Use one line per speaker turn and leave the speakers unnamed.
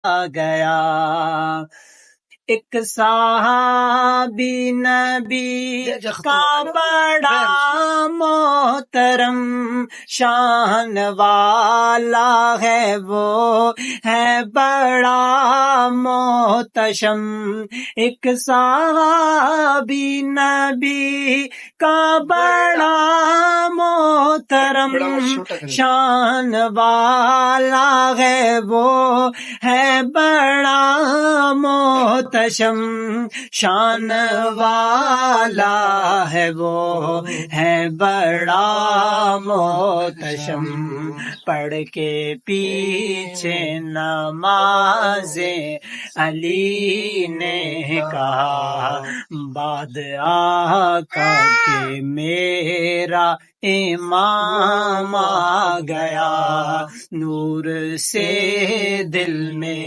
گیا۔ ایک صحابی نبی کا بڑا محترم شان والا ہے، وہ ہے بڑا محتشم۔ ایک صحابی نبی کا بڑا محترم شان والا ہے، وہ ہے بڑا محتشم۔ شان والا ہے، وہ ہے بڑا محتشم۔ پڑھ کے پیچھے نماز علی نے کہا، بعد آقا کے میرا امام آ گیا۔ نور سے دل میں